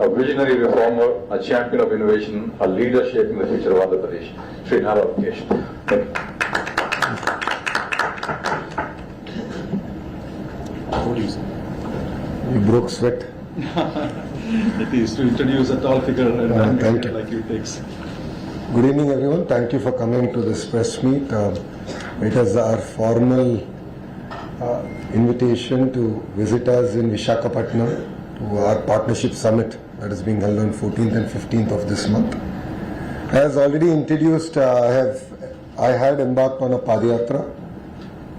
a visionary reformer, a champion of innovation, a leader shaping the future of Andhra Pradesh, Sri Nara Lokesh. Thank you. You broke sweat. It is to introduce a tall figure and thank you. like you takes. Good evening, everyone. Thank you for coming to this press meet. It is our formal invitation to visit us in Visakhapatnam to our partnership summit that is being held on 14th and 15th of this month. As already introduced, I had embarked on a Padayatra,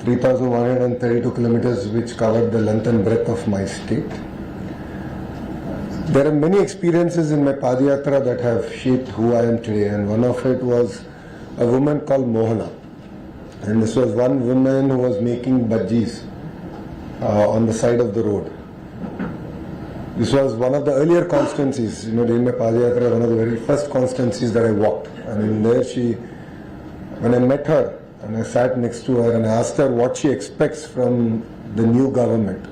3,132 kilometers, which covered the length and breadth of my state. There are many experiences in my Padayatra that have shaped who I am today, and one of it was a woman called Mohana. And this was one woman who was making bhajis on the side of the road. This was one of the earlier constituencies, during my Padayatra, one of the very first constituencies that I walked. And in there when I met her, and I sat next to her and I asked her what she expects from the new government.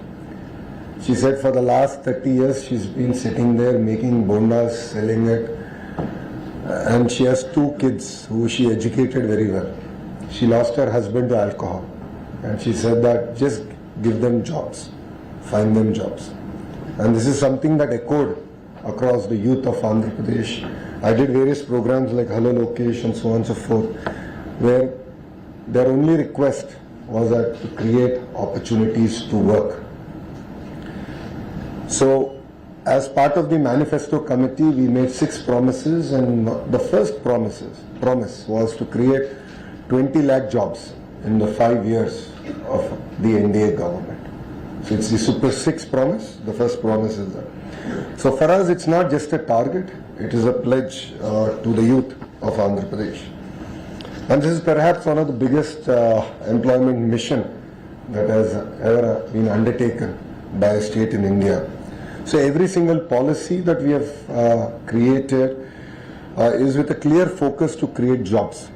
She said for the last 30 years she's been sitting there making bondas, selling it, and she has 2 kids who she educated very well. She lost her husband to alcohol, and she said that just give them jobs, find them jobs. And this is something that echoed across the youth of Andhra Pradesh. I did various programs like Hello Lokesh and so on and so forth, where their only request was that to create opportunities to work. So, as part of the manifesto committee, we made 6 promises, and the first promise was to create 20 lakh jobs in the 5 years of the NDA government. So it's the Super 6 promise. The first promise is that. So for us, it's not just a target; it is a pledge to the youth of Andhra Pradesh. And this is perhaps one of the biggest employment mission that has ever been undertaken by a state in India. So every single policy that we have created is with a clear focus to create jobs.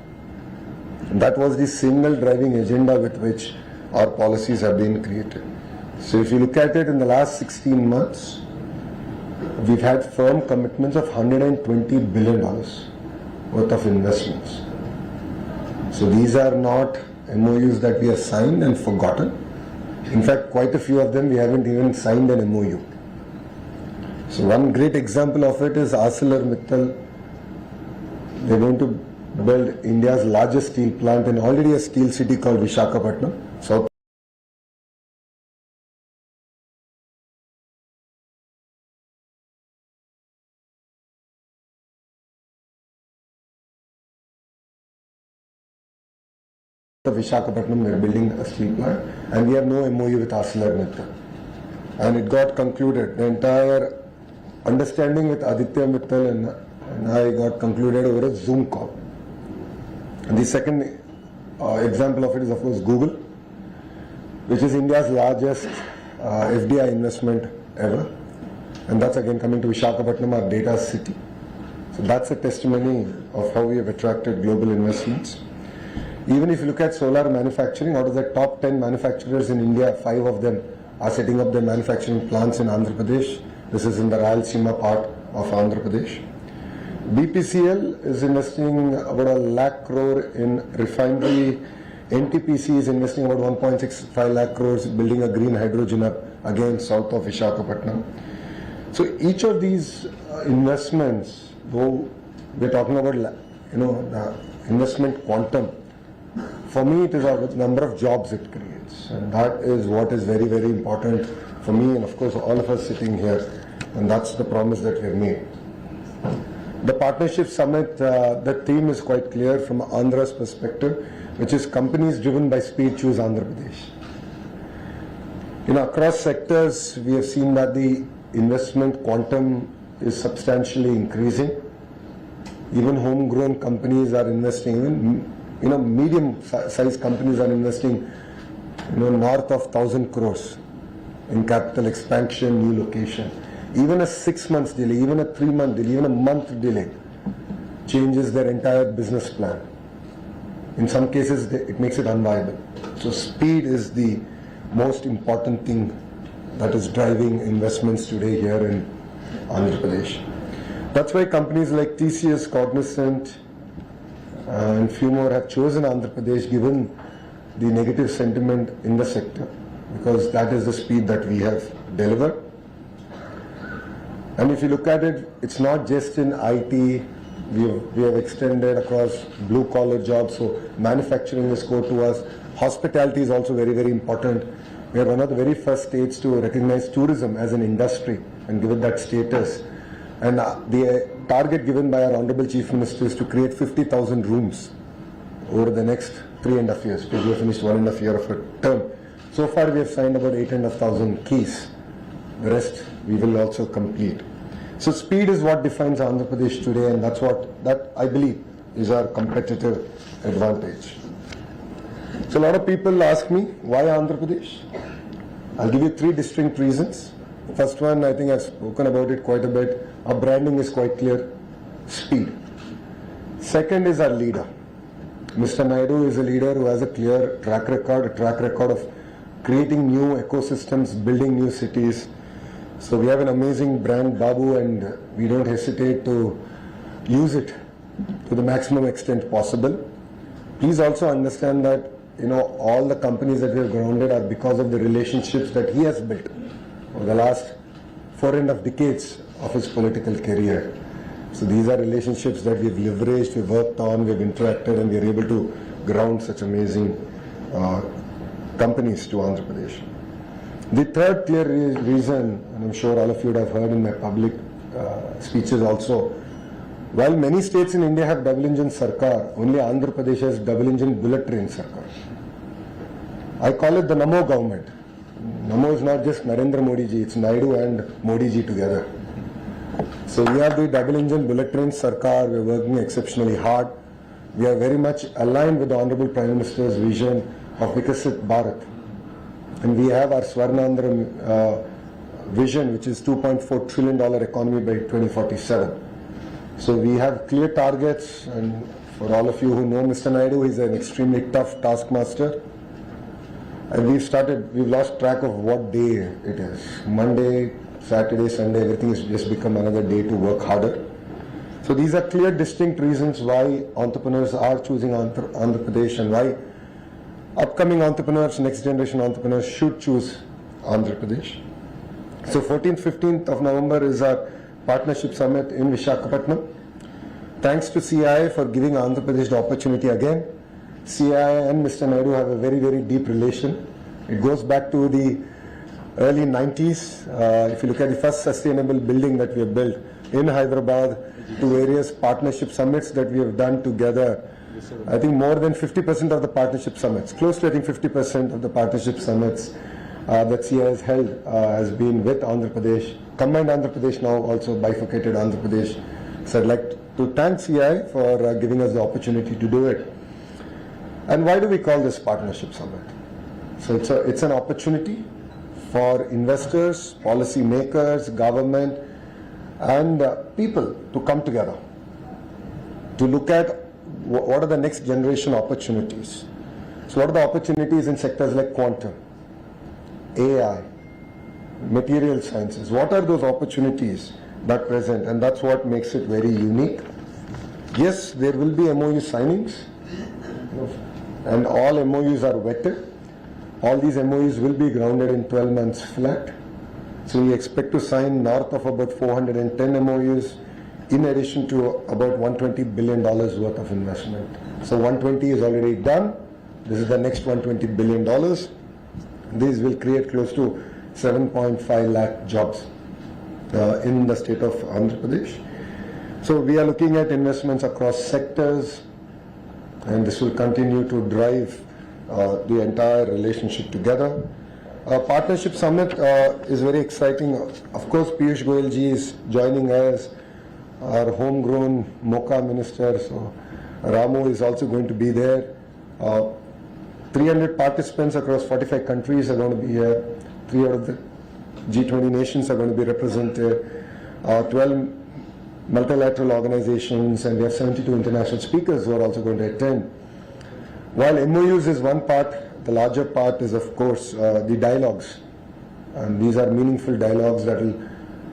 And that was the single driving agenda with which our policies have been created. So if you look at it in the last 16 months, we've had firm commitments of $120 billion worth of investments. So these are not MOUs that we have signed and forgotten. In fact, quite a few of them we haven't even signed an MOU. So one great example of it is ArcelorMittal. They're going to build India's largest steel plant in already a steel city called Visakhapatnam, South of Visakhapatnam. They're building a steel plant, and we have no MOU with ArcelorMittal. And it got concluded. The entire understanding with Aditya Mittal and I got concluded over a Zoom call. And the second example of it is, of course, Google, which is India's largest FDI investment ever. And that's again coming to Visakhapatnam, our data city. So that's a testimony of how we have attracted global investments. Even if you look at solar manufacturing, out of the top 10 manufacturers in India, 5 of them are setting up their manufacturing plants in Andhra Pradesh. This is in the Rayalaseema part of Andhra Pradesh. BPCL is investing about 1 lakh crore in refinery. NTPC is investing about 1.65 lakh crores building a green hydrogen hub again south of Visakhapatnam. So each of these investments, though we're talking about the investment quantum, for me it is a number of jobs it creates, and that is what is very, very important for me and of course all of us sitting here, and that's the promise that we have made. The Partnership Summit, the theme is quite clear from Andhra's perspective, which is companies driven by speed choose Andhra Pradesh. Across sectors, we have seen that the investment quantum is substantially increasing. Even homegrown companies are investing, even medium-sized companies are investing, north of 1,000 crores in capital expansion, new location. Even a 6 months delay, even a 3 month delay, even a month delay changes their entire business plan. In some cases, it makes it unviable. So speed is the most important thing that is driving investments today here in Andhra Pradesh. That's why companies like TCS, Cognizant, and few more have chosen Andhra Pradesh given the negative sentiment in the sector, because that is the speed that we have delivered. And if you look at it, it's not just in IT, we have extended across blue collar jobs, so manufacturing is core to us. Hospitality is also very, very important. We are one of the very first states to recognize tourism as an industry and give it that status. And the target given by our Honorable Chief Minister is to create 50,000 rooms over the next 3.5 years, because we have finished 1.5 year of a term. So far we have signed about 8,500 keys. The rest we will also complete. So speed is what defines Andhra Pradesh today, and that I believe is our competitive advantage. So a lot of people ask me, why Andhra Pradesh? I'll give you 3 distinct reasons. First one, I think I've spoken about it quite a bit. Our branding is quite clear. Speed. Second is our leader. Mr. Naidu is a leader who has a clear track record of creating new ecosystems, building new cities. So we have an amazing brand, Babu, and we don't hesitate to use it to the maximum extent possible. Please also understand that all the companies that we have grounded are because of the relationships that he has built over the last 4.5 decades of his political career. So these are relationships that we've leveraged, we've worked on, we've interacted, and we're able to ground such amazing companies to Andhra Pradesh. The third clear reason, and I'm sure all of you would have heard in my public speeches also, while many states in India have double engine sarkar, only Andhra Pradesh has double engine bullet train sarkar. I call it the Namo government. Namo is not just Narendra Modi ji, it's Naidu and Modi ji together. So we have the double engine bullet train sarkar, we're working exceptionally hard. We are very much aligned with the Honorable Prime Minister's vision of Vikasit Bharat. And we have our Swarnandhra vision, which is $2.4 trillion economy by 2047. So we have clear targets, and for all of you who know Mr. Naidu, he's an extremely tough taskmaster. And we've lost track of what day it is. Monday, Saturday, Sunday, everything has just become another day to work harder. So these are clear, distinct reasons why entrepreneurs are choosing Andhra Pradesh, and why upcoming entrepreneurs, next generation entrepreneurs should choose Andhra Pradesh. So 14th, 15th of November is our partnership summit in Visakhapatnam. Thanks to CII for giving Andhra Pradesh the opportunity again. CII and Mr. Naidu have a very, very deep relation. It goes back to the early 90s. If you look at the first sustainable building that we have built in Hyderabad, to various partnership summits that we have done together, I think more than 50% of the partnership summits, close to I think 50% of the partnership summits that CII has held has been with Andhra Pradesh, combined Andhra Pradesh, now also bifurcated Andhra Pradesh. So I'd like to thank CII for giving us the opportunity to do it. And why do we call this partnership summit? So it's an opportunity for investors, policy makers, government, and people to come together to look at what are the next generation opportunities. So what are the opportunities in sectors like quantum, AI, material sciences? What are those opportunities that present? And that's what makes it very unique. Yes, there will be MOU signings, and all MOUs are vetted. All these MOUs will be grounded in 12 months flat. So we expect to sign north of about 410 MOUs, in addition to about $120 billion worth of investment. So 120 is already done. This is the next $120 billion. These will create close to 7.5 lakh jobs in the state of Andhra Pradesh. So we are looking at investments across sectors, and this will continue to drive the entire relationship together. Partnership Summit is very exciting. Of course, Piyush Goyal ji is joining us, our homegrown MoCA minister. So Ramu is also going to be there. 300 participants across 45 countries are going to be here. 3 out of the G20 nations are going to be represented. 12 multilateral organizations, and we have 72 international speakers who are also going to attend. While MOUs is one part, the larger part is of course the dialogues, and these are meaningful dialogues that will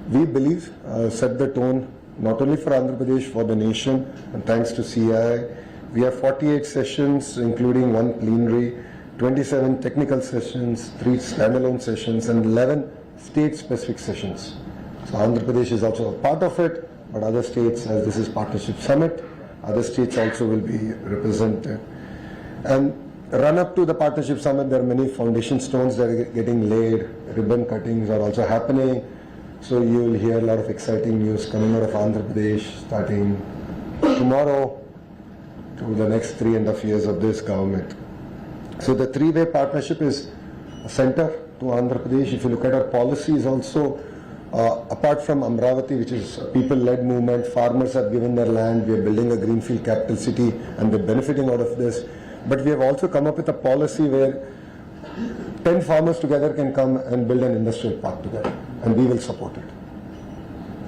we believe set the tone not only for Andhra Pradesh, for the nation, and thanks to CII. We have 48 sessions, including 1 plenary, 27 technical sessions, 3 standalone sessions, and 11 state-specific sessions. So Andhra Pradesh is also a part of it, but other states, as this is Partnership Summit, other states also will be represented. And run up to the Partnership Summit, there are many foundation stones that are getting laid, ribbon cuttings are also happening. So you will hear a lot of exciting news coming out of Andhra Pradesh starting tomorrow to the next 3.5 years of this government. So the three-way partnership is a center to Andhra Pradesh. If you look at our policies also, apart from Amravati, which is a people-led movement, farmers have given their land, we are building a greenfield capital city and they're benefiting out of this. But we have also come up with a policy where 10 farmers together can come and build an industrial park together, and we will support it.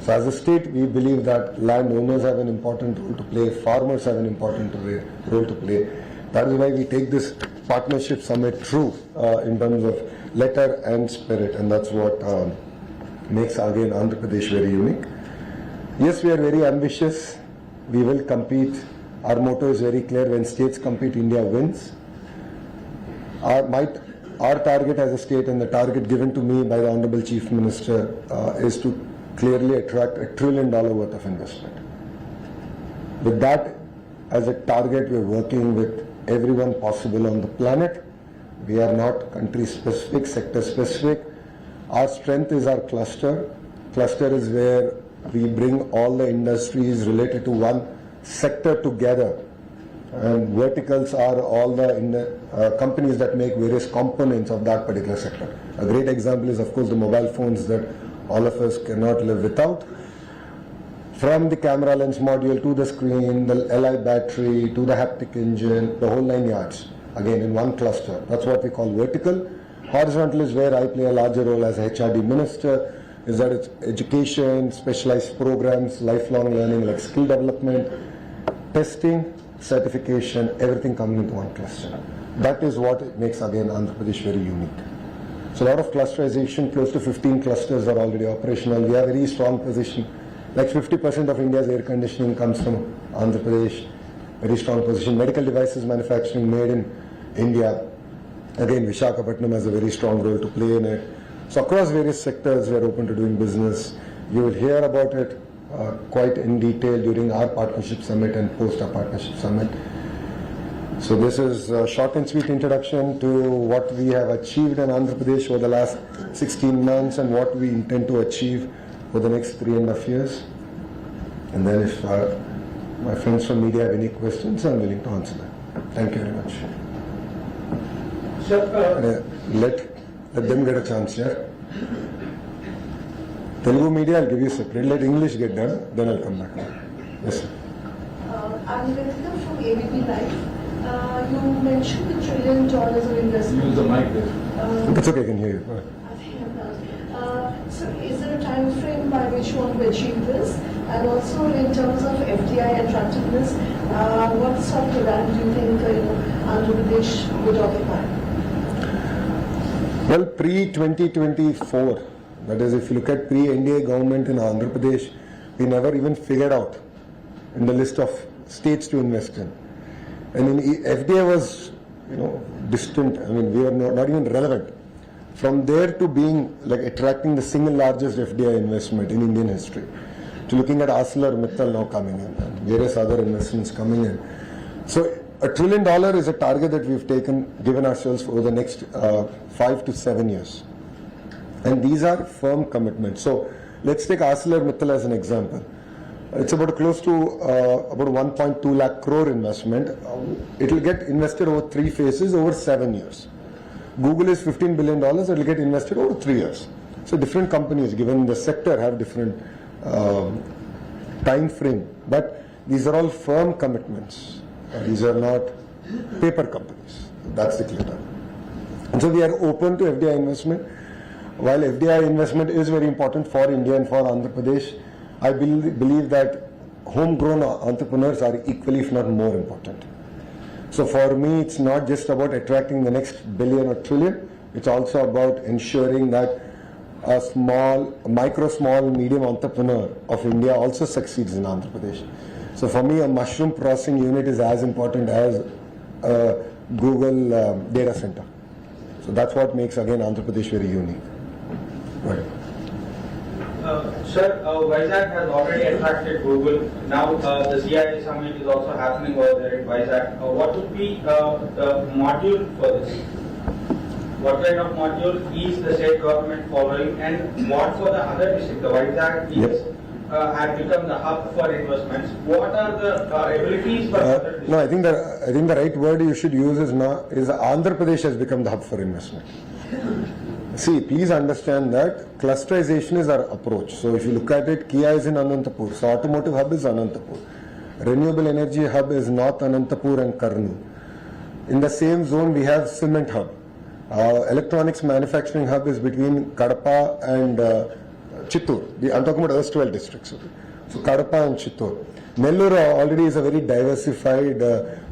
So as a state, we believe that landowners have an important role to play, farmers have an important role to play. That is why we take this partnership summit true in terms of letter and spirit, and that's what makes again Andhra Pradesh very unique. Yes, we are very ambitious. We will compete. Our motto is very clear: when states compete, India wins. Our target as a state, and the target given to me by the Honorable Chief Minister, is to clearly attract $1 trillion worth of investment. With that as a target, we are working with everyone possible on the planet. We are not country specific, sector specific. Our strength is our cluster. Cluster is where we bring all the industries related to one sector together. And verticals are all the companies that make various components of that particular sector. A great example is, of course, the mobile phones that all of us cannot live without. From the camera lens module to the screen, the Li battery to the haptic engine, the whole 9 yards, again in one cluster. That's what we call vertical. Horizontal is where I play a larger role as a HRD minister, is that it's education, specialized programs, lifelong learning like skill development, testing, certification, everything coming into one cluster. That is what makes again Andhra Pradesh very unique. So a lot of clusterization, close to 15 clusters are already operational. We have a very strong position. Like 50% of India's air conditioning comes from Andhra Pradesh. Very strong position. Medical devices manufacturing made in India. Again, Visakhapatnam has a very strong role to play in it. So across various sectors, we are open to doing business. You will hear about it quite in detail during our partnership summit and post our partnership summit. So this is a short and sweet introduction to what we have achieved in Andhra Pradesh over the last 16 months and what we intend to achieve for the next 3.5 years. And then if my friends from media have any questions, I'm willing to answer them. Thank you very much. Let them get a chance, yeah? Telugu media, I'll give you separate. Let English get done, then I'll come back. Yes, sir. I'm Vedita from ABP Live. You mentioned the $1 trillion of investment. Use the mic there. That's okay, I can hear you. I think I'm done. So is there a time frame by which you want to achieve this? And also in terms of FDI attractiveness, what sort of rank do you think Andhra Pradesh would occupy? Well, pre-2024, that is, if you look at pre-NDA government in Andhra Pradesh, we never even figured out in the list of states to invest in. And in FDI was, distant. I mean, we were not even relevant. From there to being like attracting the single largest FDI investment in Indian history, to looking at ArcelorMittal now coming in and various other investments coming in. So $1 trillion is a target that we've given ourselves over the next 5 to 7 years. And these are firm commitments. So let's take ArcelorMittal as an example. It's about close to about 1.2 lakh crore investment. It will get invested over 3 phases over 7 years. Google is $15 billion. It will get invested over 3 years. So different companies, given the sector, have different time frame. But these are all firm commitments. These are not paper companies. That's the clear term. And so we are open to FDI investment. While FDI investment is very important for India and for Andhra Pradesh, I believe that homegrown entrepreneurs are equally, if not more important. So for me, it's not just about attracting the next billion or trillion. It's also about ensuring that a small, medium entrepreneur of India also succeeds in Andhra Pradesh. So for me, a mushroom processing unit is as important as a Google data center. So that's what makes, again, Andhra Pradesh very unique. Right. Sir, Vizag has already attracted Google. Now the CIA summit is also happening over there in Vizag. What would be the module for this? What kind of module is the state government following, and what for the other district? The Vizag is had become the hub for investments. What are the abilities for other districts? No, I think the right word you should use is Andhra Pradesh has become the hub for investment. See, please understand that clusterization is our approach. So if you look at it, Kia is in Anantapur, so automotive hub is Anantapur. Renewable energy hub is North Anantapur and Karnool. In the same zone, we have cement hub. Electronics manufacturing hub is between Kadapa and Chittoor. I'm talking about erstwhile districts. Okay? So Kadapa and Chittoor. Nellore already is a very diversified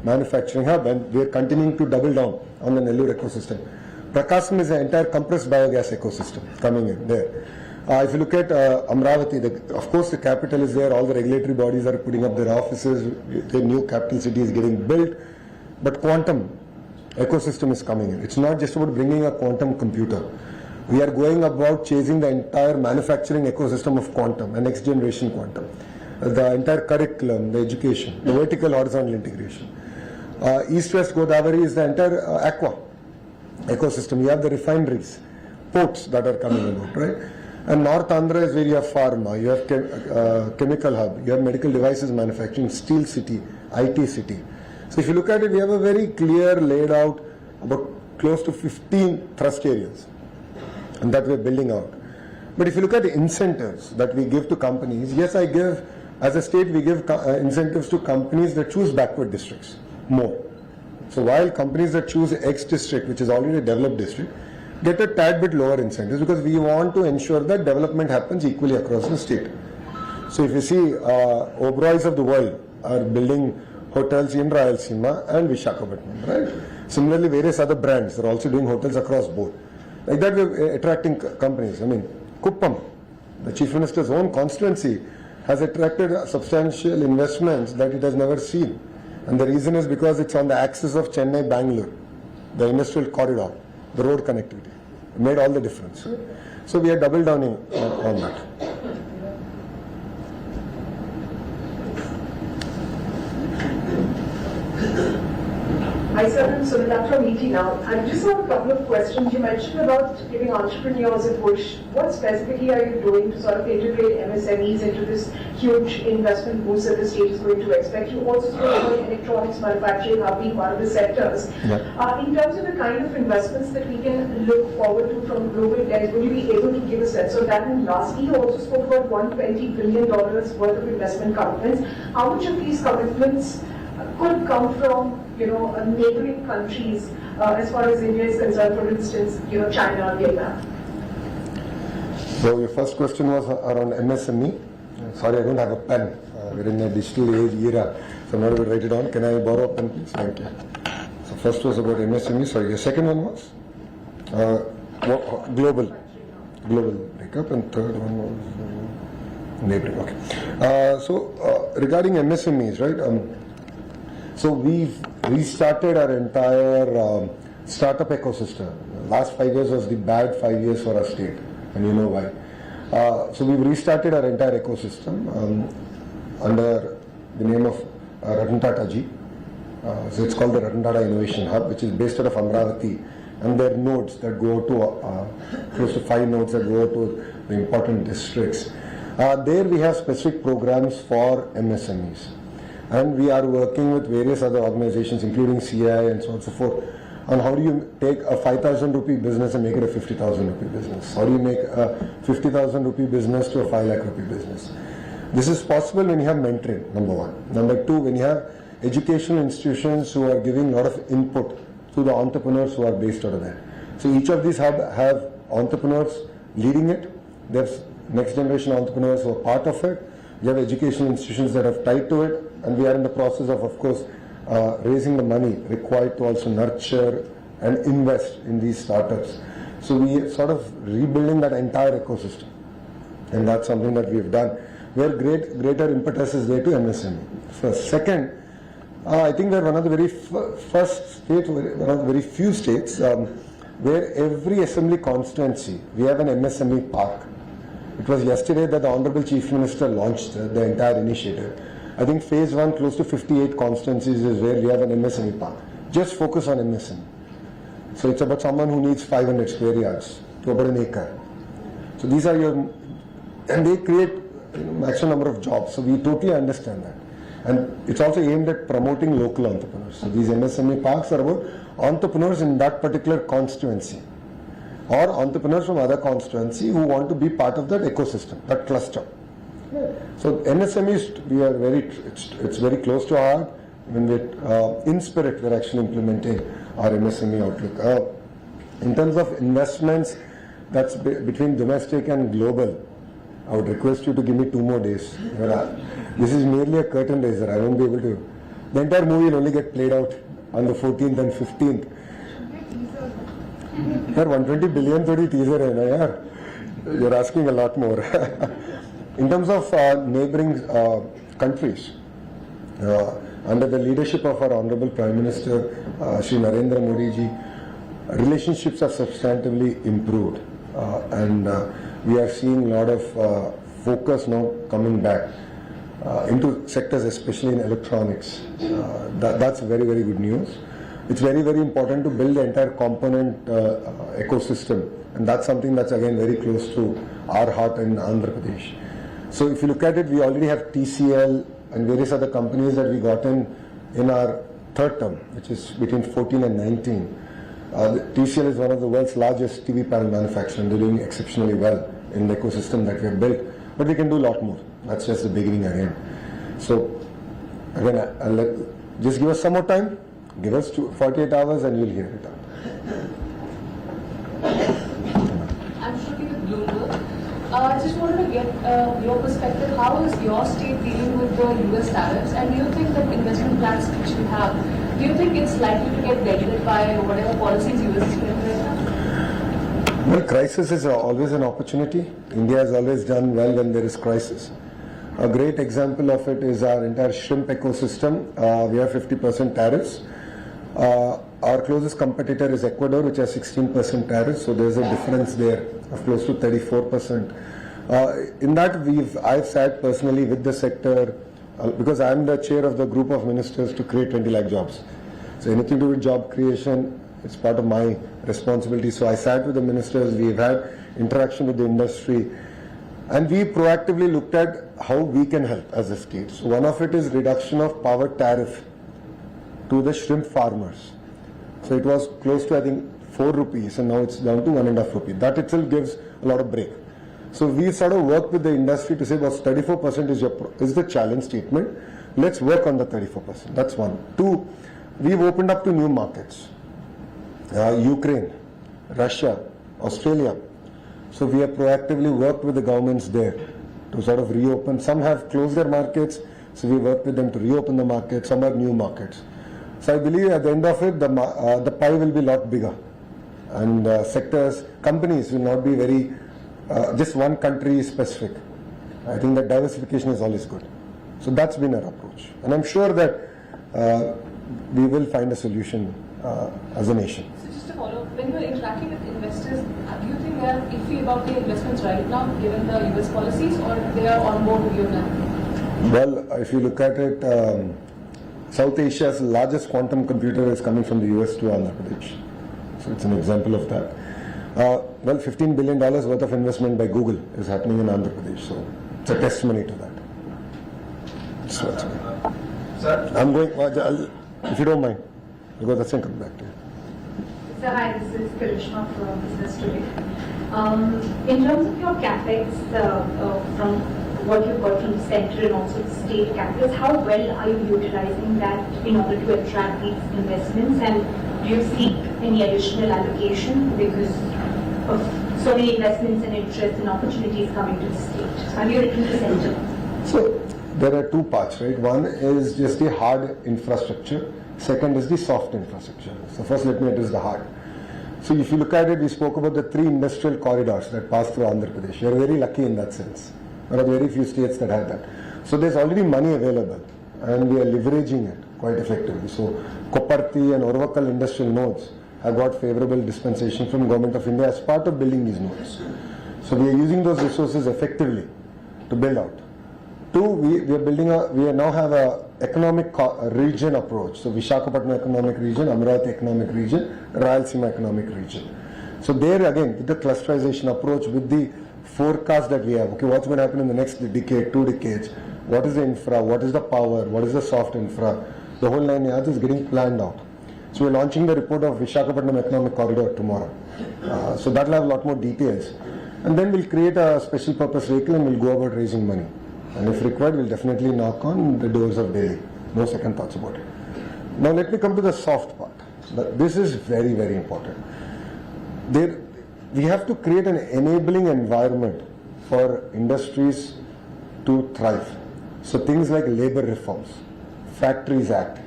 manufacturing hub, and we are continuing to double down on the Nellore ecosystem. Prakasam is an entire compressed biogas ecosystem coming in there. If you look at Amravati, of course the capital is there, all the regulatory bodies are putting up their offices, the new capital city is getting built, but quantum ecosystem is coming in. It's not just about bringing a quantum computer. We are going about chasing the entire manufacturing ecosystem of quantum and next generation quantum. The entire curriculum, the education, the vertical horizontal integration. East-West Godavari is the entire aqua ecosystem. You have the refineries, ports that are coming about, right? And North Andhra is where you have pharma, you have chemical hub, you have medical devices manufacturing, steel city, IT city. So if you look at it, we have a very clear laid out about close to 15 thrust areas, and that we're building out. But if you look at the incentives that we give to companies, yes, as a state, we give incentives to companies that choose backward districts more. So while companies that choose X district, which is already a developed district, get a tad bit lower incentives, because we want to ensure that development happens equally across the state. So if you see, Oberois of the world are building hotels in Rayalaseema and Visakhapatnam, right? Similarly, various other brands are also doing hotels across both. Like that, we're attracting companies. I mean, Kuppam, the Chief Minister's own constituency, has attracted substantial investments that it has never seen. And the reason is because it's on the axis of Chennai-Bangalore, the industrial corridor, the road connectivity. It made all the difference. So we are double downing on that. Hi sir, I'm Sunita from ET now. I just have a couple of questions. You mentioned about giving entrepreneurs a push. What specifically are you doing to sort of integrate MSMEs into this huge investment boost that the state is going to expect? You also spoke about electronics manufacturing hub being one of the sectors. Yeah. In terms of the kind of investments that we can look forward to from global debt, will you be able to give a sense of that? And lastly, you also spoke about $120 billion worth of investment commitments. How much of these commitments could come from, neighboring countries as far as India is concerned, for instance, China, Vietnam? So your first question was around MSME. Sorry, I don't have a pen. We're in a digital age era, so I'm not able to write it down. Can I borrow a pen, please? Thank you. So first was about MSME. Sorry, your second one was global breakup, and third one was neighboring. Okay. So regarding MSMEs, right? So we've restarted our entire startup ecosystem. Last 5 years was the bad 5 years for our state, and you know why. So we've restarted our entire ecosystem under the name of Ratan Tata Ji. So it's called the Ratan Tata Innovation Hub, which is based out of Amravati, and there are nodes that go to close to 5 nodes that go to the important districts. There we have specific programs for MSMEs. And we are working with various other organizations, including CI and so on and so forth, on how do you take a 5,000 rupee business and make it a 50,000 rupee business? How do you make a 50,000 rupee business to a 5 lakh rupee business? This is possible when you have mentoring, number one. Number two, when you have educational institutions who are giving a lot of input to the entrepreneurs who are based out of there. So each of these have entrepreneurs leading it. There's next generation entrepreneurs who are part of it. You have educational institutions that have tied to it, and we are in the process of course, raising the money required to also nurture and invest in these startups. So we sort of rebuilding that entire ecosystem, and that's something that we've done. Where greater impetus is there to MSME. First, second, I think we're one of the very first states, one of the very few states where every assembly constituency we have an MSME park. It was yesterday that the Honorable Chief Minister launched the entire initiative. I think phase 1, close to 58 constituencies is where we have an MSME park. Just focus on MSME. So it's about someone who needs 500 square yards to about an acre. So these are your, and they create maximum number of jobs. So we totally understand that. And it's also aimed at promoting local entrepreneurs. So these MSME parks are about entrepreneurs in that particular constituency, or entrepreneurs from other constituency who want to be part of that ecosystem, that cluster. So MSMEs, we are it's very close to our heart. When we in spirit, we're actually implementing our MSME outlook. In terms of investments, that's between domestic and global. I would request you to give me 2 more days. This is merely a curtain raiser. I won't be able to. The entire movie will only get played out on the 14th and 15th. Yaar, 120 billion thodi teaser hai na yaar. You're asking a lot more. In terms of neighboring countries, under the leadership of our Honorable Prime Minister, Shri Narendra Modi ji, relationships have substantively improved, and we are seeing a lot of focus now coming back into sectors, especially in electronics. That's very, very good news. It's very, very important to build the entire component ecosystem, and that's something that's again very close to our heart in Andhra Pradesh. So if you look at it, we already have TCL and various other companies that we got in our third term, which is between 14 and 19. TCL is one of the world's largest TV panel manufacturers, and they're doing exceptionally well in the ecosystem that we have built. But we can do a lot more. That's just the beginning again. So again, just give us some more time. Give us 48 hours and you'll hear it out. I'm Shruti with Bloomberg. I just wanted to get your perspective. How is your state dealing with the US tariffs? And do you think that investment plans which you have, do you think it's likely to get dented by whatever policies US is putting right now? Well, crisis is always an opportunity. India has always done well when there is crisis. A great example of it is our entire shrimp ecosystem. We have 50% tariffs. Our closest competitor is Ecuador, which has 16% tariffs, so there's a difference there of close to 34%. In that, I've sat personally with the sector, because I'm the chair of the group of ministers to create 20 lakh jobs. So anything to do with job creation, it's part of my responsibility. So I sat with the ministers, we've had interaction with the industry, and we proactively looked at how we can help as a state. So one of it is reduction of power tariff to the shrimp farmers. So it was close to, I think, 4 rupees, and now it's down to 1.5 rupees. That itself gives a lot of break. So we sort of worked with the industry to say, well, 34% is the challenge statement. Let's work on the 34%. That's one. 2, we've opened up to new markets. Ukraine, Russia, Australia. So we have proactively worked with the governments there to sort of reopen. Some have closed their markets, so we work with them to reopen the markets. Some are new markets. So I believe at the end of it, the pie will be a lot bigger, and sectors, companies will not be very just one country specific. I think that diversification is always good. So that's been our approach, and I'm sure that we will find a solution as a nation. So just to follow up, when you're interacting with investors, do you think they are iffy about the investments right now, given the US policies, or they are on board with your plan? Well, if you look at it, South Asia's largest quantum computer is coming from the US to Andhra Pradesh. So it's an example of that. Well, $15 billion worth of investment by Google is happening in Andhra Pradesh. So it's a testimony to that. So, Sir? I'm going, if you don't mind, because that's going to come back to you. So hi, this is Karishma from Business Today. In terms of your capex from what you've got from the center and also the state capex, how well are you utilizing that in order to attract these investments, and do you seek any additional allocation because of so many investments and interest and opportunities coming to the state? Have you written the center? So there are 2 parts, right? One is just the hard infrastructure. Second is the soft infrastructure. So first let me address the hard. So if you look at it, we spoke about the 3 industrial corridors that pass through Andhra Pradesh. We are very lucky in that sense. There are very few states that have that. So there's already money available and we are leveraging it quite effectively. So Koparthi and Orvakal industrial nodes have got favorable dispensation from Government of India as part of building these nodes. So we are using those resources effectively to build out. 2, we now have a economic region approach. So Visakhapatnam economic region, Amravati economic region, Rayalaseema economic region. So there again, with the clusterization approach, with the forecast that we have, okay, what's going to happen in the next decade, 2 decades, what is the infra, what is the power, what is the soft infra, the whole 9 yards is getting planned out. So we're launching the report of Visakhapatnam economic corridor tomorrow. So that will have a lot more details. And then we'll create a special purpose vehicle and we'll go about raising money. And if required, we'll definitely knock on the doors of Delhi. No second thoughts about it. Now let me come to the soft part. This is very, very important. We have to create an enabling environment for industries to thrive. So things like labor reforms, Factories Act.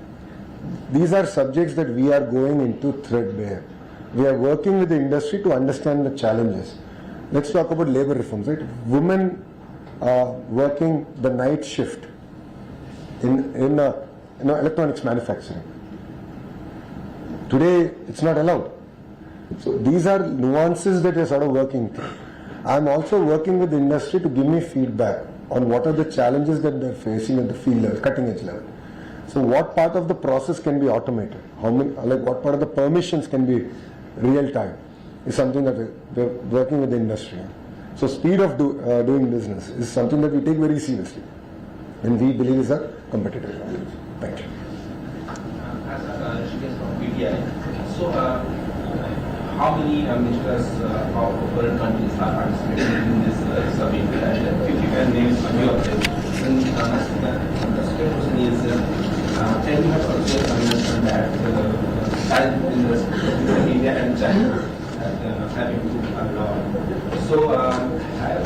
These are subjects that we are going into threadbare. We are working with the industry to understand the challenges. Let's talk about labor reforms, right? Women working the night shift in electronics manufacturing. Today, it's not allowed. So these are nuances that we're sort of working through. I'm also working with the industry to give me feedback on what are the challenges that they're facing at the field level, cutting edge level. So what part of the process can be automated? What part of the permissions can be real time is something that we're working with the industry on. So speed of doing business is something that we take very seriously and we believe is a competitive advantage. Thank you. So how many ministers of foreign countries are participating in this summit? And if you can name a few of them. And the second question is, can you have also understand that challenge in India and China having to allow. So have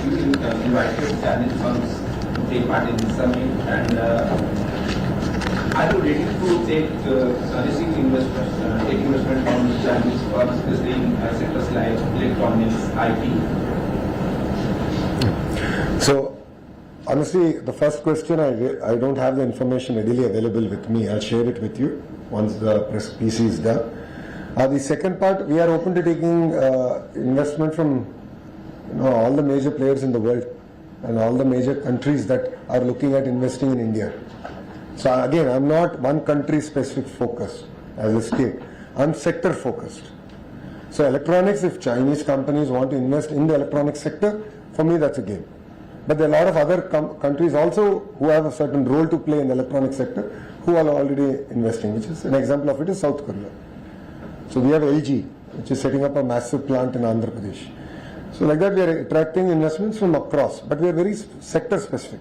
you invited Chinese firms to take part in this summit, and are you ready to take receive investment, take investment from Chinese firms, especially in sectors like electronics, IT? So honestly, the first question, I don't have the information readily available with me. I'll share it with you once the press PC is done. The second part, we are open to taking investment from all the major players in the world and all the major countries that are looking at investing in India. So again, I'm not one country specific focused as a state. I'm sector focused. So electronics, if Chinese companies want to invest in the electronics sector, for me that's a game. But there are a lot of other countries also who have a certain role to play in the electronics sector who are already investing, which is an example of it is South Korea. So we have LG, which is setting up a massive plant in Andhra Pradesh. So like that we are attracting investments from across, but we are very sector specific.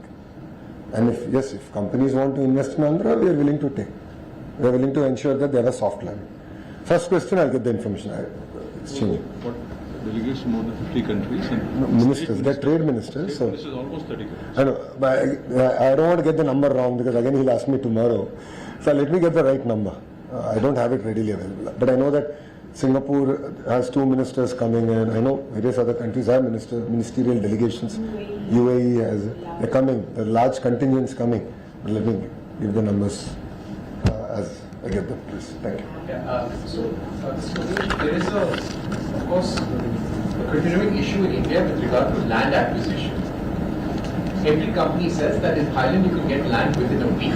And if companies want to invest in Andhra, we are willing to take. We are willing to ensure that they have a soft landing. First question, I'll get the information. Exchange. What delegation more than 50 countries? And no, ministers, they're trade ministers. So this is almost 30 countries. I know, but I don't want to get the number wrong because again he'll ask me tomorrow. So let me get the right number. I don't have it readily available. But I know that Singapore has 2 ministers coming in. I know various other countries have ministerial delegations. UAE has, they're coming. There are large contingents coming. But let me give the numbers as I get them, please. Thank you. There is of course, a continuing issue in India with regard to land acquisition. Every company says that in Thailand you can get land within a week.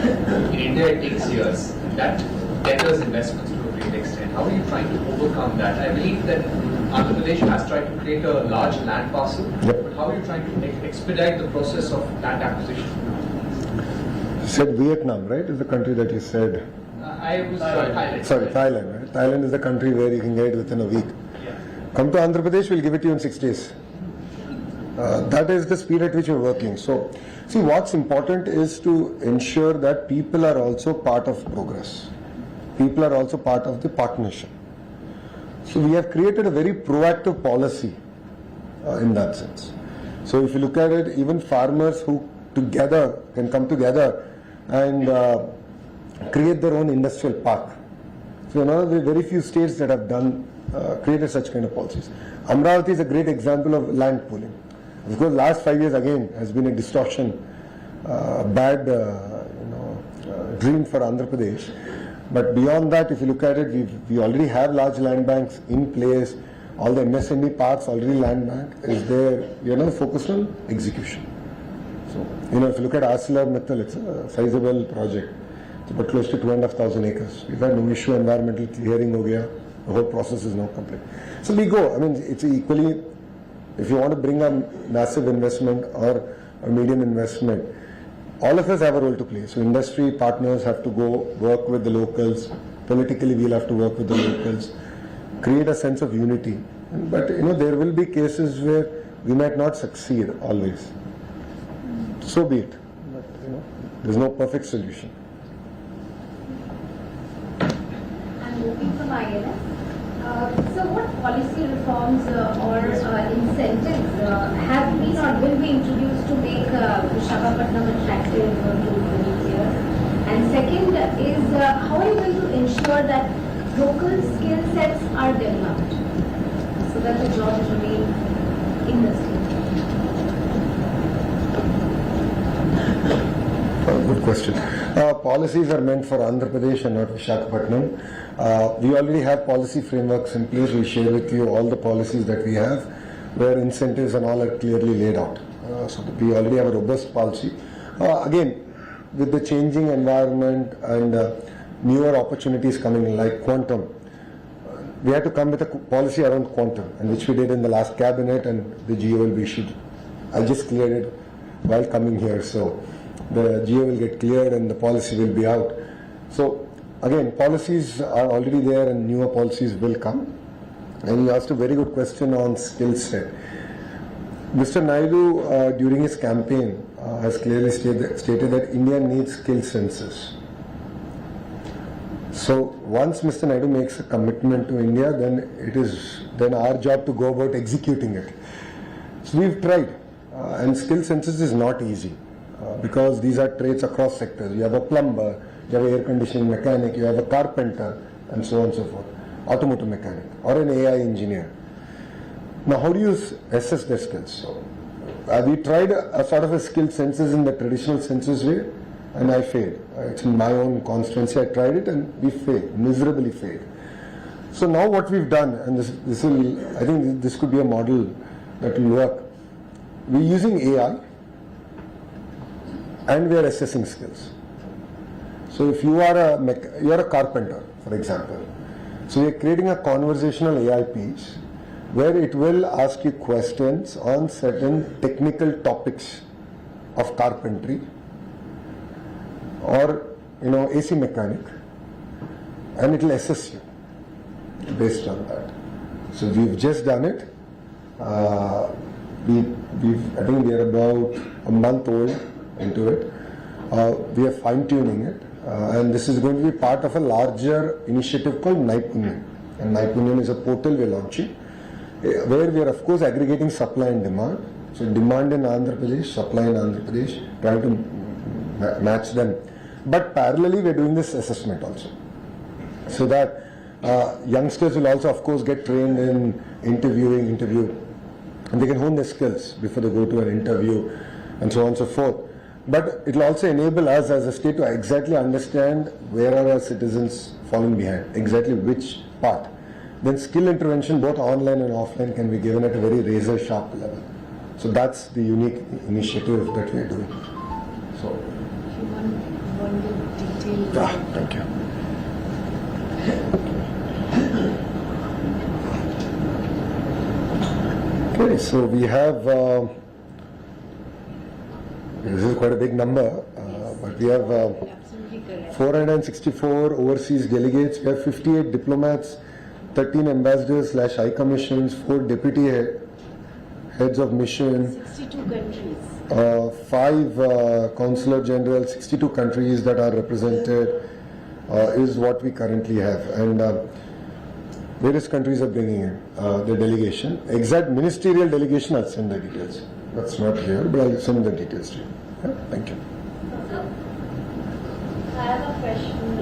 In India it takes years. That deters investments to a great extent. How are you trying to overcome that? I believe that Andhra Pradesh has tried to create a large land parcel, but how are you trying to expedite the process of land acquisition? You said Vietnam, right? Is the country that you said? I was Thailand. Sorry, Thailand, right? Thailand is the country where you can get it within a week. Yeah. Come to Andhra Pradesh, we'll give it to you in 6 days. That is the speed at which we're working. So, see, what's important is to ensure that people are also part of progress. People are also part of the partnership. So we have created a very proactive policy in that sense. So if you look at it, even farmers who together can come together and create their own industrial park. So one of the very few states that have done, created such kind of policies. Amravati is a great example of land pooling. Of course, last 5 years again has been a distortion, bad, dream for Andhra Pradesh. But beyond that, if you look at it, we already have large land banks in place. All the MSME parks already land bank is there. We are now focused on execution. So, if you look at ArcelorMittal, it's a sizable project. It's about close to 2,500 acres. We've had no issue, environmental clearing ho gaya. The whole process is now complete. So we go. I mean, it's equally, if you want to bring a massive investment or a medium investment, all of us have a role to play. So industry partners have to go work with the locals. Politically, we'll have to work with the locals. Create a sense of unity. But there will be cases where we might not succeed always. So be it. But there's no perfect solution. I'm moving from ILS. So what policy reforms or incentives have been or will be introduced to make Visakhapatnam attractive to nuclear? And second is how are you going to ensure that local skill sets are developed so that the jobs remain in the state? Good question. Policies are meant for Andhra Pradesh and not Visakhapatnam. We already have policy frameworks in place. We share with you all the policies that we have, where incentives and all are clearly laid out. So we already have a robust policy. Again, with the changing environment and newer opportunities coming in, like quantum, we had to come with a policy around quantum, and which we did in the last cabinet, and the GO will be issued. I just cleared it while coming here, so the GO will get cleared and the policy will be out. So again, policies are already there and newer policies will come. And you asked a very good question on skill set. Mr. Naidu, during his campaign, has clearly stated that India needs skill census. So once Mr. Naidu makes a commitment to India, then it is then our job to go about executing it. So we've tried, and skill census is not easy because these are trades across sectors. You have a plumber, you have an air conditioning mechanic, you have a carpenter, and so on and so forth, automotive mechanic, or an AI engineer. Now, how do you assess their skills? We tried a sort of a skill census in the traditional census way, and I failed. It's in my own constituency. I tried it, and we failed, miserably failed. So now what we've done, and this will, I think this could be a model that will work. We're using AI, and we are assessing skills. So if you are a carpenter, for example, so we are creating a conversational AI piece where it will ask you questions on certain technical topics of carpentry or AC mechanic, and it will assess you based on that. So we've just done it. I think we are about a month old into it. We are fine-tuning it, and this is going to be part of a larger initiative called Naipunyam. And Naipunyam is a portal we are launching, where we are of course aggregating supply and demand. So demand in Andhra Pradesh, supply in Andhra Pradesh, trying to match them. But parallelly we are doing this assessment also. So that youngsters will also of course get trained in interview, and they can hone their skills before they go to an interview and so on and so forth. But it will also enable us as a state to exactly understand where are our citizens falling behind, exactly which part. Then skill intervention, both online and offline, can be given at a very razor sharp level. So that's the unique initiative that we are doing. So, One detail. thank you. Okay, so we have, this is quite a big number, but we have Absolutely correct. 464 overseas delegates, we have 58 diplomats, 13 ambassadors / high commissions, 4 deputy heads of mission, 62 countries. 5 consular generals, 62 countries that are represented is what we currently have, and various countries are bringing in the delegation. Exact ministerial delegation, I'll send the details. That's not here, but I'll send the details to you. Yeah, thank you. I have a question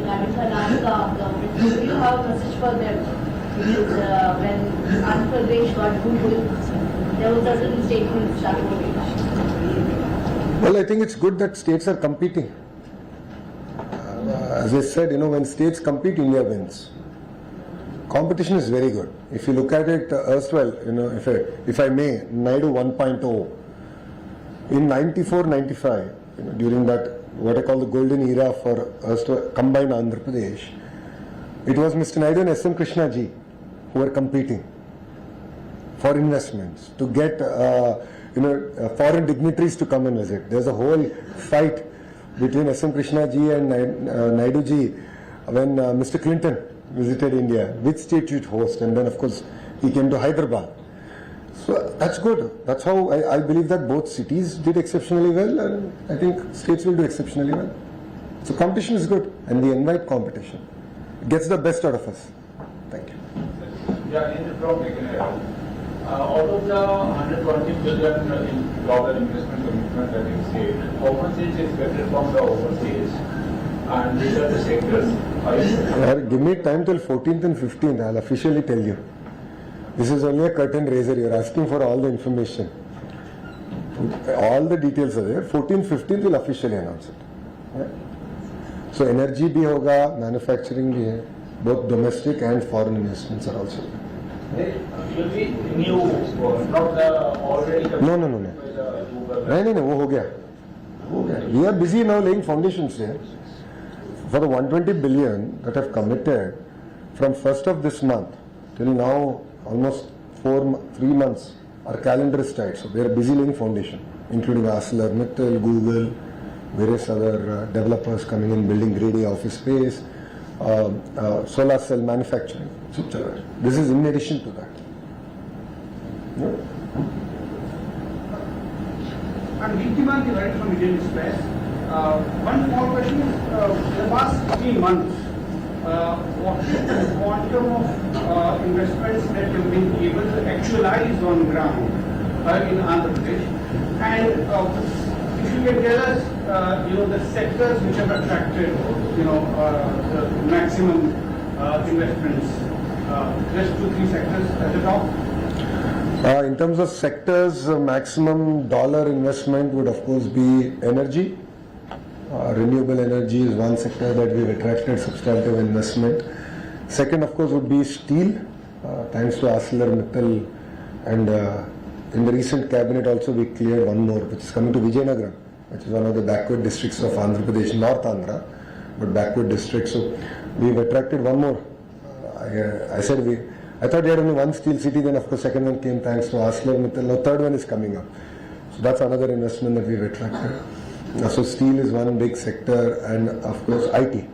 regarding Karnataka government. Do you have a message for them? Because when Andhra Pradesh got Google, there was certain statements that were made. Well, I think it's good that states are competing. As I said, when states compete, India wins. Competition is very good. If you look at it erstwhile, if I may, Naidu 1.0, in 94-95, during that, what I call the golden era for combined Andhra Pradesh, it was Mr. Naidu and S.M. Krishna ji who were competing for investments, to get foreign dignitaries to come and visit. There's a whole fight between S.M. Krishna ji and Naidu ji when Mr. Clinton visited India, which state should host, and then of course he came to Hyderabad. So that's good. That's how I believe that both cities did exceptionally well, and I think states will do exceptionally well. So competition is good, and we invite competition. It gets the best out of us. Thank you. Yeah, from out of the 120 billion in global investment commitment that you said, how much is expected from the overseas, and which are the sectors? Give me time till 14th and 15th. I'll officially tell you. This is only a curtain raiser. You're asking for all the information. All the details are there. 14th, 15th will officially announce it. Yeah? So energy bhi hoga, manufacturing bhi hai. Both domestic and foreign investments are also there. Will be new, not the already. No. No, wo ho gaya. We are busy now laying foundations here. For the 120 billion that have committed from 1st of this month till now, almost 3 months, our calendar is tight. So we are busy laying foundation, including ArcelorMittal, Google, various other developers coming in, building grade A office space, solar cell manufacturing. This is in addition to that. Yeah. And Deeptiman, right from Indian Express. One small question is, in the past 3 months, what is the quantum of investments that you've been able to actualize on ground in Andhra Pradesh? And if you can tell us, the sectors which have attracted, the maximum investments, just 2-3 sectors at the top. In terms of sectors, maximum dollar investment would of course be energy. Renewable energy is one sector that we've attracted substantive investment. Second, of course, would be steel, thanks to ArcelorMittal, and in the recent cabinet also we cleared one more, which is coming to Vijayanagaram, which is one of the backward districts of Andhra Pradesh, North Andhra, but backward district. So we've attracted one more. I thought we had only one steel city, then of course second one came thanks to ArcelorMittal. Now third one is coming up. So that's another investment that we've attracted. So steel is one big sector, and of course IT.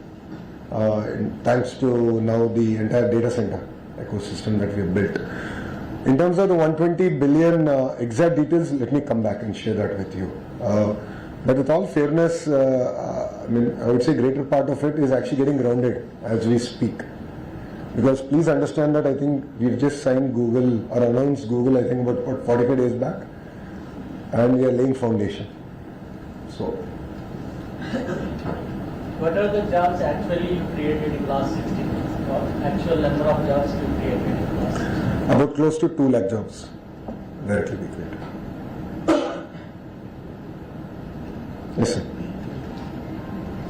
Thanks to now the entire data center ecosystem that we have built. In terms of the 120 billion exact details, let me come back and share that with you. But with all fairness, I would say greater part of it is actually getting grounded as we speak. Because please understand that I think we've just signed Google or announced Google, I think about 45 days back, and we are laying foundation. So, what are the jobs actually you created in last 16 months? What actual number of jobs you created in last 16 months? About close to 2 lakh jobs directly be created. Yes, sir.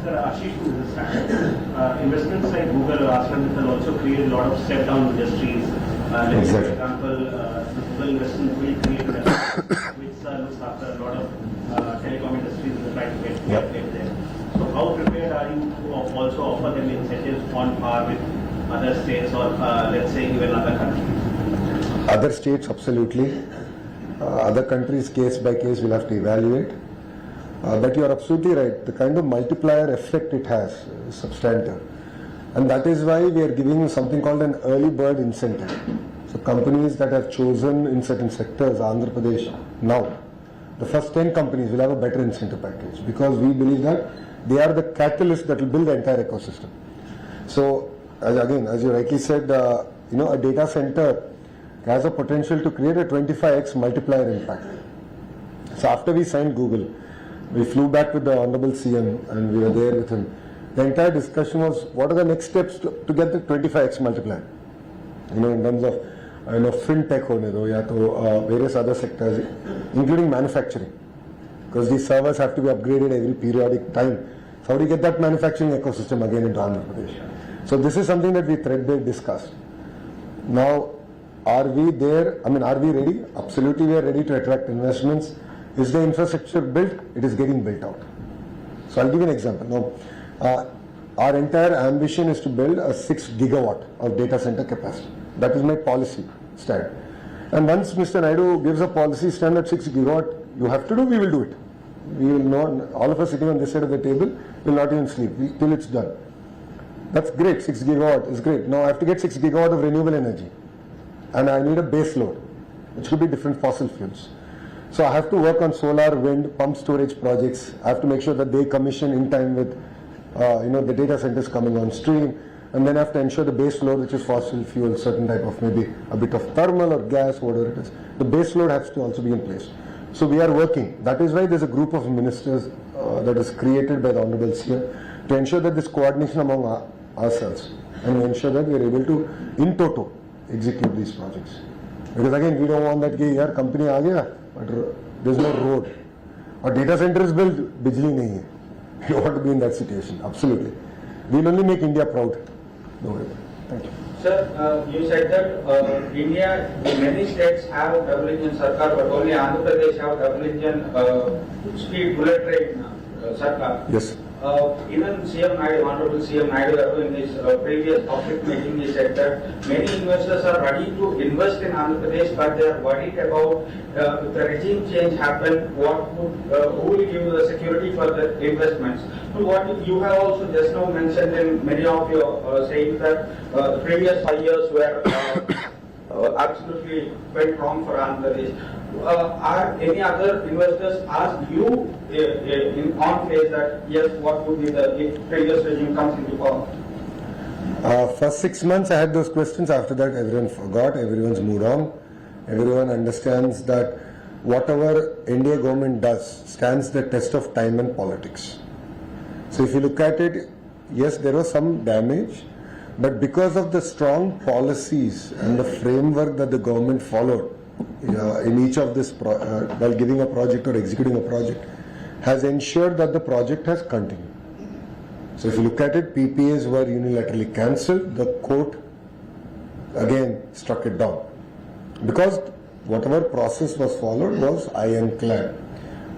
Sir, Ashish, to understand, investments like Google or ArcelorMittal also create a lot of step-down industries. Let's say, for example, the Google investment will create which looks after a lot of telecom industries that try to get there. So how prepared are you to also offer them incentives on par with other states or let's say even other countries? Other states, absolutely. Other countries, case by case, we'll have to evaluate. But you are absolutely right. The kind of multiplier effect it has is substantive. And that is why we are giving something called an early bird incentive. So companies that have chosen in certain sectors, Andhra Pradesh, now, the first 10 companies will have a better incentive package, because we believe that they are the catalyst that will build the entire ecosystem. So, as you rightly said, a data center has a potential to create a 25x multiplier impact. So after we signed Google, we flew back with the Honorable CM and we were there with him. The entire discussion was what are the next steps to get the 25x multiplier. You know, in terms of fintech hone do ya to various other sectors, including manufacturing, because these servers have to be upgraded every periodic time. So how do you get that manufacturing ecosystem again into Andhra Pradesh? So this is something that we threadbare discussed. Now, are we there? I mean, are we ready? Absolutely, we are ready to attract investments. Is the infrastructure built? It is getting built out. So I'll give you an example. Now, our entire ambition is to build a 6 gigawatt of data center capacity. That is my policy stand. And once Mr. Naidu gives a policy stand at 6 gigawatt, you have to do, we will do it. We will not, all of us sitting on this side of the table will not even sleep till it's done. That's great, 6 gigawatt is great. Now I have to get 6 gigawatt of renewable energy. And I need a base load, which could be different fossil fuels. So I have to work on solar, wind, pump storage projects. I have to make sure that they commission in time with the data centers coming on stream. And then I have to ensure the base load, which is fossil fuel, certain type of maybe a bit of thermal or gas, whatever it is. The base load has to also be in place. So we are working. That is why there's a group of ministers that is created by the Honorable CM to ensure that this coordination among ourselves and ensure that we are able to, in toto, execute these projects. Because again, we don't want that yaar company aa gaya, but there's no road. Or data center is built, bijli nahi hai. We don't want to be in that situation. Absolutely. We'll only make India proud. No way. Thank you. Sir, you said that India, many states have double engine sarkar, but only Andhra Pradesh have double engine speed bullet train sarkar. Yes. Even CM Naidu, Honorable CM Naidu, in his previous public meeting, he said that many investors are ready to invest in Andhra Pradesh, but they are worried about if the regime change happen, who will give the security for the investments. So what you have also just now mentioned in many of your saying that the previous 5 years were absolutely went wrong for Andhra Pradesh. Are any other investors asked you on face that yes, what would be the if previous regime comes into power? First 6 months I had those questions. After that, everyone forgot. Everyone's moved on. Everyone understands that whatever India government does stands the test of time and politics. So if you look at it, yes, there was some damage, but because of the strong policies and the framework that the government followed in each of this while giving a project or executing a project, has ensured that the project has continued. So if you look at it, PPAs were unilaterally cancelled. The court again struck it down because whatever process was followed was ironclad.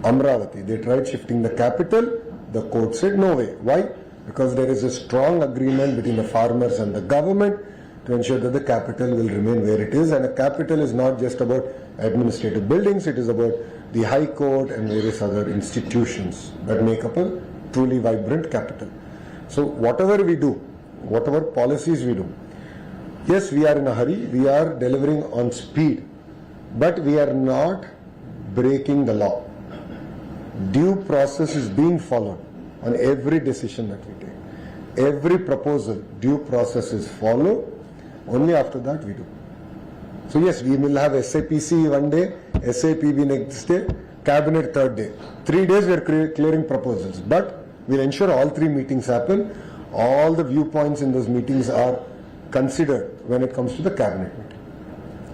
Amravati, they tried shifting the capital. The court said no way. Why? Because there is a strong agreement between the farmers and the government to ensure that the capital will remain where it is. And a capital is not just about administrative buildings, it is about the High Court and various other institutions that make up a truly vibrant capital. So whatever we do, whatever policies we do, yes, we are in a hurry, we are delivering on speed, but we are not breaking the law. Due process is being followed on every decision that we take. Every proposal, due process is followed. Only after that we do. So yes, we will have SAPC one day, SAPB next day, cabinet third day. 3 days we are clearing proposals, but we'll ensure all 3 meetings happen. All the viewpoints in those meetings are considered when it comes to the cabinet meeting.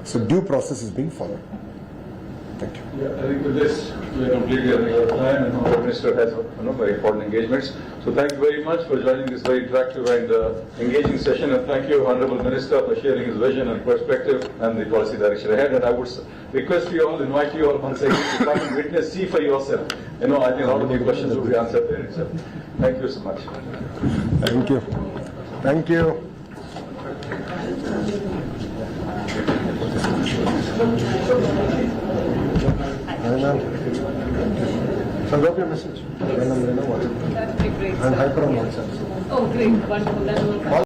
So due process is being followed. Thank you. Yeah, I think with this, we are completely running out of time, and our minister has very important engagements. So thank you very much for joining this very interactive and engaging session, and thank you, Honorable Minister, for sharing his vision and perspective and the policy direction ahead. And I would request you all, invite you all once again to come and witness, see for yourself. I think a lot of your questions will be answered there itself. Thank you so much. Thank you. Thank you. So drop your message. That'd be great. And hyper on WhatsApp. Oh, great. Wonderful. That will